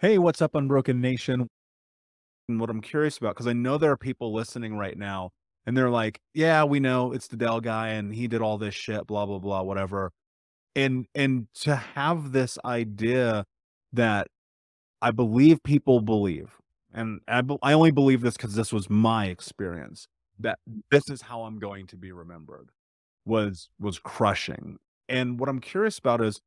Hey, what's up, Unbroken Nation? And what I'm curious about, because I know there are people listening right now, and they're like, "Yeah, we know it's the Dell guy, and he did all this shit, blah blah blah, whatever." And to have this idea that I believe people believe, and I only believe this because this was my experience, that this is how I'm going to be remembered, was crushing. And what I'm curious about is,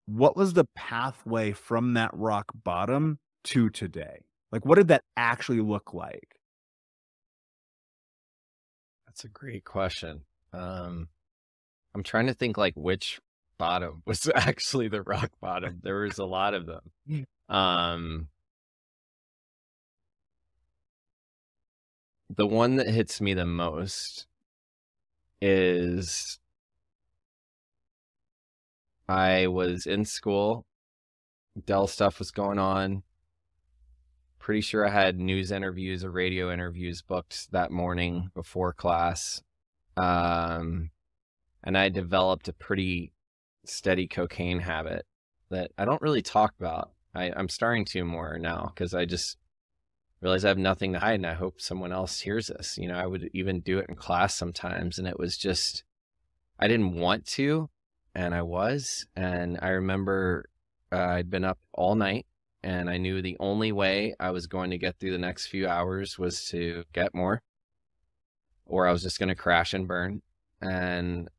what was the pathway from that rock bottom to today? Like, what did that actually look like? That's a great question. I'm trying to think like which bottom was actually the rock bottom. There was a lot of them. Mm. Um, the one that hits me the most is I was in school, Dell stuff was going on. Pretty sure I had news interviews or radio interviews booked that morning before class. And I developed a pretty steady cocaine habit that I don't really talk about. I'm starting to more now because I just realize I have nothing to hide, and I hope someone else hears this. You know, I would even do it in class sometimes, and it was just, I didn't want to, and I was. And I remember I'd been up all night, and I knew the only way I was going to get through the next few hours was to get more, or I was just going to crash and burn. And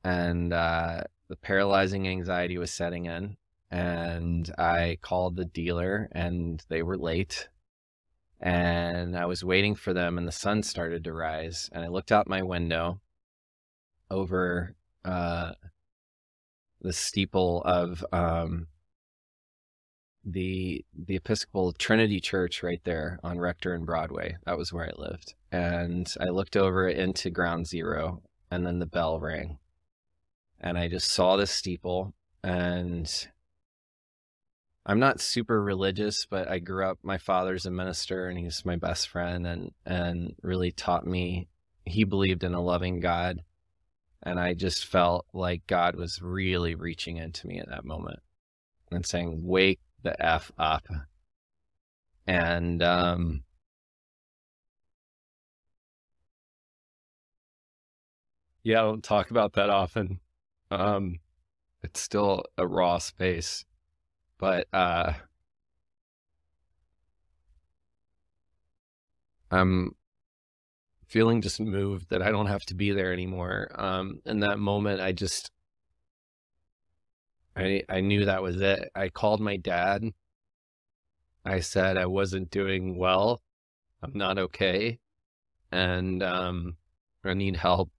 the paralyzing anxiety was setting in, and I called the dealer, and they were late, and I was waiting for them, and the sun started to rise, and I looked out my window over the steeple of the Episcopal Trinity Church right there on Rector and Broadway. That was where I lived. And I looked over into Ground Zero, and then the bell rang. And I just saw the steeple, and I'm not super religious, but I grew up, my father's a minister, and he's my best friend, and really taught me, he believed in a loving God. And I just felt like God was really reaching into me at that moment and saying, wake the F up. And yeah, I don't talk about that often. It's still a raw space, but I'm feeling just moved that I don't have to be there anymore. In that moment, I knew that was it. I called my dad. I said I wasn't doing well. I'm not okay. And I need help.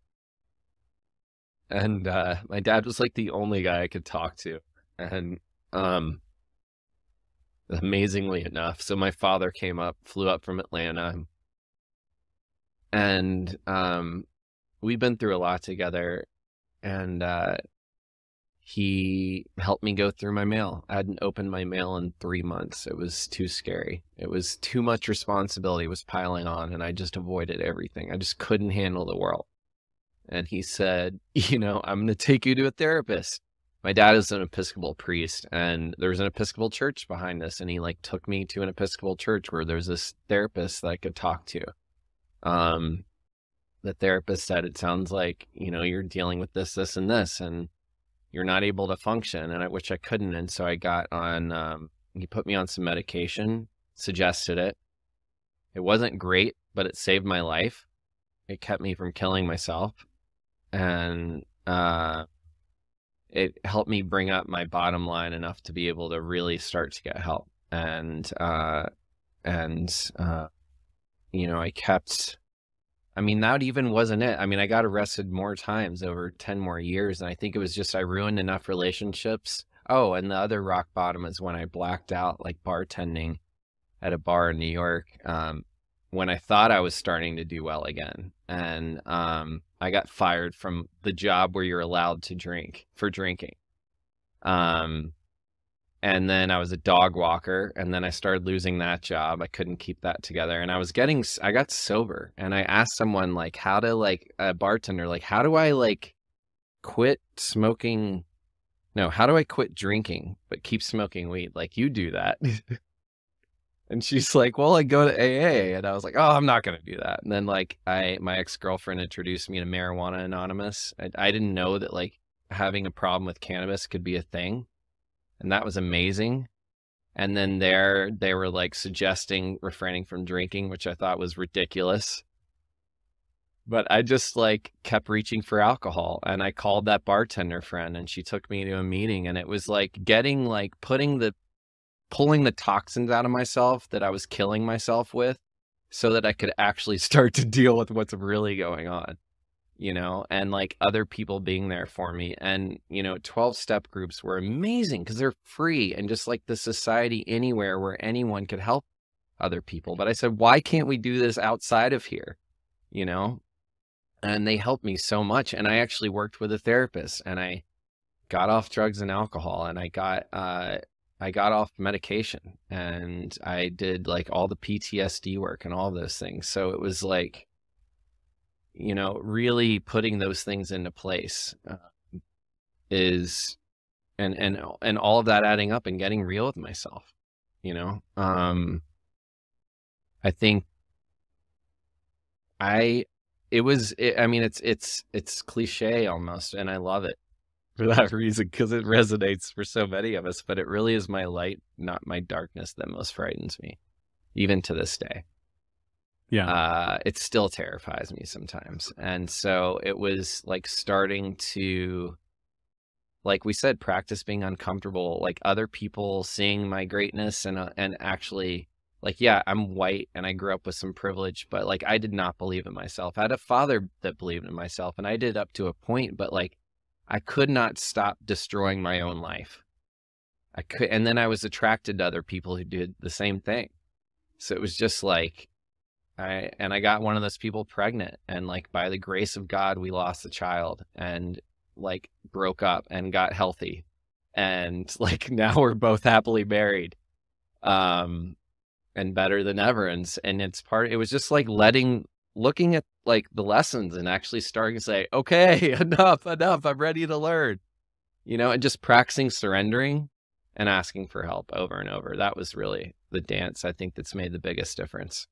And my dad was like the only guy I could talk to. And amazingly enough, so my father flew up from Atlanta, and we've been through a lot together, and he helped me go through my mail. I hadn't opened my mail in 3 months. It was too scary. It was too much responsibility was piling on, and I just avoided everything. I just couldn't handle the world. And he said, you know, I'm going to take you to a therapist. My dad is an Episcopal priest, and there's an Episcopal church behind us. And he like took me to an Episcopal church where there's this therapist that I could talk to. The therapist said, it sounds like, you know, you're dealing with this, this, and this, and you're not able to function. And which I couldn't. And so I got on, he put me on some medication, suggested it. It wasn't great, but it saved my life. It kept me from killing myself. And it helped me bring up my bottom line enough to be able to really start to get help. And you know, I mean, that even wasn't it. I mean, I got arrested more times over 10 more years. And I think it was just, I ruined enough relationships. Oh, and the other rock bottom is when I blacked out, like bartending at a bar in New York, when I thought I was starting to do well again. And I got fired from the job where you're allowed to drink for drinking. And then I was a dog walker, and then I started losing that job. I couldn't keep that together, and I got sober, and I asked someone like how to, like a bartender, like how do I like quit smoking no, how do I quit drinking but keep smoking weed? Like, you do that. And she's like, well, I go to AA. And I was like, oh, I'm not going to do that. And then like my ex-girlfriend introduced me to Marijuana Anonymous. I didn't know that like having a problem with cannabis could be a thing. And that was amazing. And then there they were like suggesting refraining from drinking, which I thought was ridiculous. But I just like kept reaching for alcohol, and I called that bartender friend and she took me to a meeting, and it was like getting like pulling the toxins out of myself that I was killing myself with so that I could actually start to deal with what's really going on, you know, and like other people being there for me. And, you know, 12-step groups were amazing because they're free and just like the society anywhere where anyone could help other people. But I said, why can't we do this outside of here? You know? And they helped me so much. And I actually worked with a therapist, and I got off drugs and alcohol, and I got off medication, and I did like all the PTSD work and all those things. So it was like, you know, really putting those things into place is, and all of that adding up and getting real with myself, you know. I think I mean, it's cliche almost, and I love it for that reason, because it resonates for so many of us. But it really is my light, not my darkness, that most frightens me, even to this day. Yeah. It still terrifies me sometimes. And so it was like starting to, like we said, practice being uncomfortable, like other people seeing my greatness, and actually, like, yeah, I'm white and I grew up with some privilege, but like I did not believe in myself. I had a father that believed in myself, and I did up to a point, but like I could not stop destroying my own life. And then I was attracted to other people who did the same thing. So it was just like, I got one of those people pregnant, and like by the grace of God, we lost a child and like broke up and got healthy. And like now we're both happily married. And better than ever. And it was just like looking at like the lessons and actually starting to say, okay, enough, I'm ready to learn, you know, and just practicing surrendering and asking for help over and over. That was really the dance, I think, that's made the biggest difference.